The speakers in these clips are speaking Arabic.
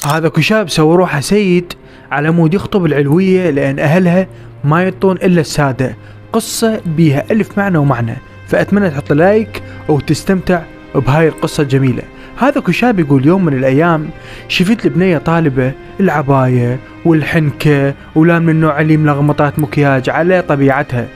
هذا كشاب سوى روحه سيد على مود يخطب العلوية لأن أهلها ما يعطون إلا السادة. قصة بيها ألف معنى ومعنى، فأتمنى تحط لايك وتستمتع بهاي القصة الجميلة. هذا كشاب يقول يوم من الأيام شفت البنية طالبة العباية والحنكة ولا من النوع اللي ملغمطات مكياج على طبيعتها،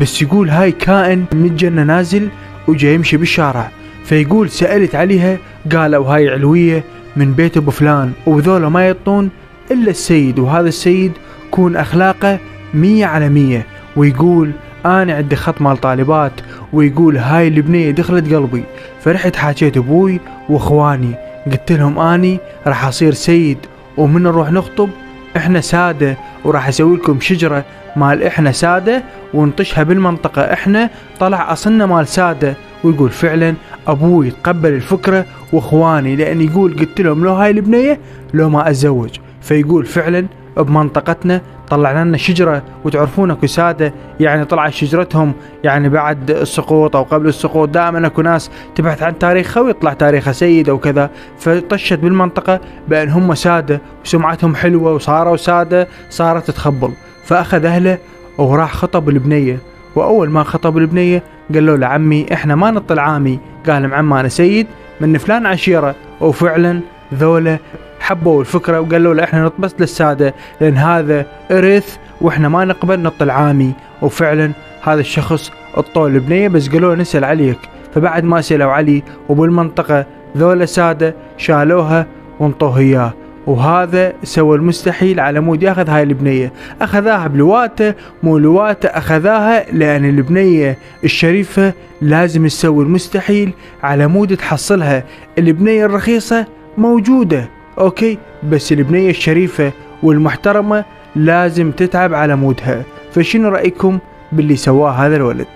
بس يقول هاي كائن من الجنة نازل وجاي يمشي بالشارع. فيقول سألت عليها قالوا هاي علوية من بيت ابو فلان وذولا ما يطون الا السيد، وهذا السيد كون اخلاقه 100/100. ويقول انا عندي خط مال طالبات، ويقول هاي البنية دخلت قلبي، فرحت حاجيت ابوي واخواني قلت لهم اني راح اصير سيد ومن نروح نخطب احنا سادة، وراح اسوي لكم شجرة مال احنا سادة ونطشها بالمنطقة، احنا طلع اصلنا مال سادة. ويقول فعلا ابوي تقبل الفكرة واخواني، لان يقول قلت لهم لو هاي البنية لو ما اتزوج. فيقول فعلا بمنطقتنا طلعنا لنا شجرة، وتعرفون اكو سادة يعني طلعت شجرتهم يعني بعد السقوط او قبل السقوط، دائما اكو ناس تبحث عن تاريخها ويطلع تاريخها سيد او كذا، فطشت بالمنطقة بان هم سادة وسمعتهم حلوة وصاروا سادة، صارت تخبل. فاخذ اهله وراح خطب البنية، واول ما خطب البنية قالوا له عمي احنا ما نطل عامي، قال لهم عم انا سيد من فلان عشيرة. وفعلا ذولا حبوا الفكرة وقالوا له احنا نطبس للسادة لان هذا ارث واحنا ما نقبل نطل عامي. وفعلا هذا الشخص اطوا البنية، بس قالوا له نسأل عليك. فبعد ما سألوا علي وبالمنطقة ذولا سادة شالوها وانطوه اياه، وهذا سوى المستحيل على مود ياخذ هاي البنية. اخذاها بلواته مو لواته، اخذاها لان البنية الشريفة لازم تسوي المستحيل على مود تحصلها. البنية الرخيصة موجودة اوكي، بس البنية الشريفة والمحترمة لازم تتعب على مودها. فشنو رأيكم باللي سواه هذا الولد؟